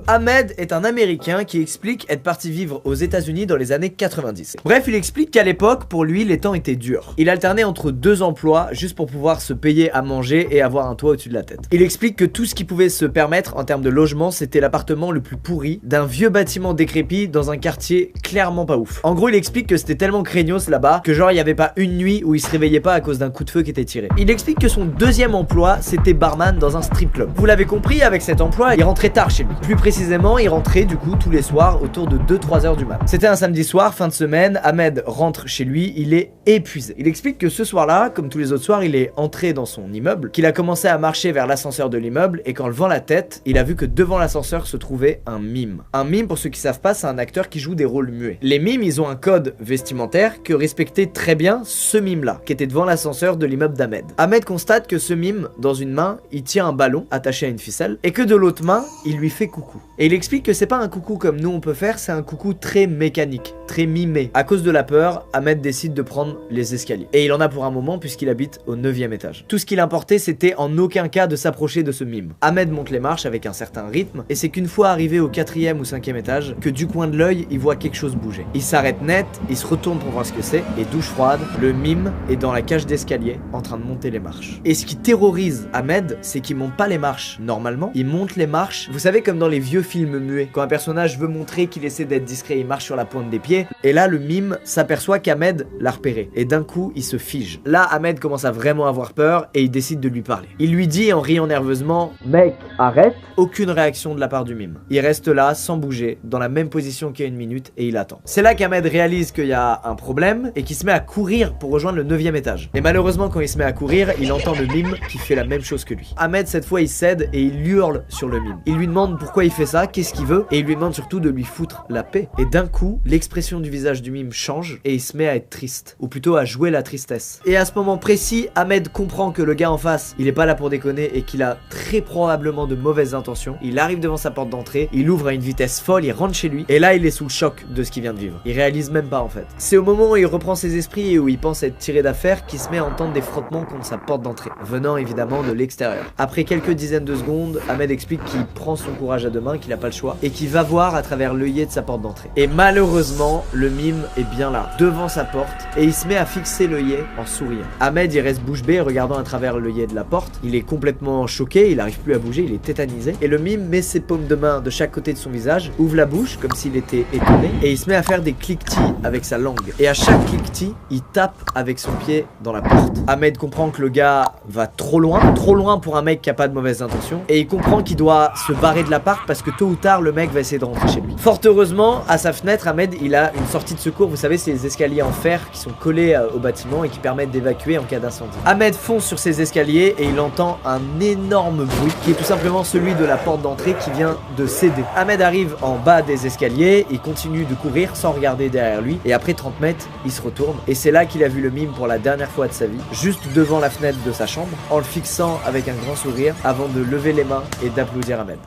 Ahmed est un Américain qui explique être parti vivre aux États-Unis dans les années 90. Bref, il explique qu'à l'époque, pour lui, les temps étaient durs. Il alternait entre 2 emplois juste pour pouvoir se payer à manger et avoir un toit au-dessus de la tête. Il explique que tout ce qu'il pouvait se permettre en termes de logement, c'était l'appartement le plus pourri d'un vieux bâtiment décrépit dans un quartier clairement pas ouf. En gros, il explique que c'était tellement craignos là-bas que genre il y avait pas une nuit où il se réveillait pas à cause d'un coup de feu qui était tiré. Il explique que son deuxième emploi, c'était barman dans un strip club. Vous l'avez compris, avec cet emploi, il rentrait tard chez lui. Plus précisément, il rentrait du coup tous les soirs autour de 2-3 heures du mat. C'était un samedi soir, fin de semaine, Ahmed rentre chez lui, il est épuisé. Il explique que ce soir-là, comme tous les autres soirs, il est entré dans son immeuble, qu'il a commencé à marcher vers l'ascenseur de l'immeuble et qu'en levant la tête, il a vu que devant l'ascenseur se trouvait un mime. Un mime, pour ceux qui savent pas, c'est un acteur qui joue des rôles muets. Les mimes, ils ont un code vestimentaire que respectait très bien ce mime-là, qui était devant l'ascenseur de l'immeuble d'Ahmed. Ahmed constate que ce mime, dans une main, il tient un ballon attaché à une ficelle et que de l'autre main, il lui fait coucou. Et il explique que c'est pas un coucou comme nous on peut faire, c'est un coucou très mécanique, très mimé. À cause de la peur, Ahmed décide de prendre les escaliers. Et il en a pour un moment puisqu'il habite au 9e étage. Tout ce qu'il importait, c'était en aucun cas de s'approcher de ce mime. Ahmed monte les marches avec un certain rythme et c'est qu'une fois arrivé au 4e ou 5e étage que du coin de l'œil, il voit quelque chose bouger. Il s'arrête net, il se retourne pour voir ce que c'est et douche froide, le mime est dans la cage d'escalier en train de monter les marches. Et ce qui terrorise Ahmed, c'est qu'il monte pas les marches normalement, il monte les marches, vous savez comme dans les vieux films muets, quand un personnage veut montrer qu'il essaie d'être discret, il marche sur la pointe des pieds, et là le mime s'aperçoit qu'Ahmed l'a repéré, et d'un coup il se fige. Là Ahmed commence à vraiment avoir peur et il décide de lui parler. Il lui dit en riant nerveusement « Mec, arrête !» Aucune réaction de la part du mime. Il reste là sans bouger, dans la même position qu'il y a une minute et il attend. C'est là qu'Ahmed réalise qu'il y a un problème et qu'il se met à courir pour rejoindre le 9e étage. Et malheureusement quand il se met à courir, il entend le mime qui fait la même chose que lui. Ahmed cette fois il cède et il hurle sur le mime. Il lui demande pourquoi il fait ça, qu'est-ce qu'il veut, et il lui demande surtout de lui foutre la paix. Et d'un coup, l'expression du visage du mime change et il se met à être triste, ou plutôt à jouer la tristesse. Et à ce moment précis, Ahmed comprend que le gars en face, il est pas là pour déconner et qu'il a très probablement de mauvaises intentions. Il arrive devant sa porte d'entrée, il ouvre à une vitesse folle, il rentre chez lui, et là il est sous le choc de ce qu'il vient de vivre. Il réalise même pas en fait. C'est au moment où il reprend ses esprits et où il pense être tiré d'affaire qu'il se met à entendre des frottements contre sa porte d'entrée, venant évidemment de l'extérieur. Après quelques dizaines de secondes, Ahmed explique qu'il prend son courage à deux mains, qu'il a pas le choix, et qu'il va voir à travers l'œillet de sa porte d'entrée. Et malheureusement, le mime est bien là, devant sa porte, et il se met à fixer l'œillet en souriant. Ahmed, il reste bouche bée, regardant à travers l'œillet de la porte. Il est complètement choqué, il arrive plus à bouger, il est tétanisé. Et le mime met ses paumes de main de chaque côté de son visage, ouvre la bouche comme s'il était étonné, et il se met à faire des cliquetis avec sa langue. Et à chaque cliquetis, il tape avec son pied dans la porte. Ahmed comprend que le gars va trop loin pour un mec qui a pas de mauvaises intentions, et il comprend qu'il doit se barrer de l'appart parce que tôt ou tard le mec va essayer de rentrer chez lui. Fort heureusement, à sa fenêtre, Ahmed il a une sortie de secours, vous savez ces escaliers en fer qui sont collés au bâtiment et qui permettent d'évacuer en cas d'incendie. Ahmed fonce sur ces escaliers et il entend un énorme bruit qui est tout simplement celui de la porte d'entrée qui vient de céder. Ahmed arrive en bas des escaliers, il continue de courir sans regarder derrière lui et après 30 mètres, il se retourne et c'est là qu'il a vu le mime pour la dernière fois de sa vie, juste devant la fenêtre de sa chambre, en le fixant avec un grand sourire avant de lever les mains et d'applaudir Ahmed.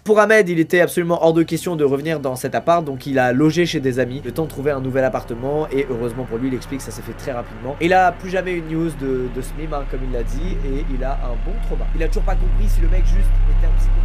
Pour Ahmed, il était absolument hors de question de revenir dans cet appart, donc il a logé chez des amis, le temps de trouver un nouvel appartement, et heureusement pour lui, il explique que ça s'est fait très rapidement. Il a plus jamais eu de news de ce mime, hein, comme il l'a dit, et il a un bon trauma. Il a toujours pas compris si le mec juste était un psychopathe.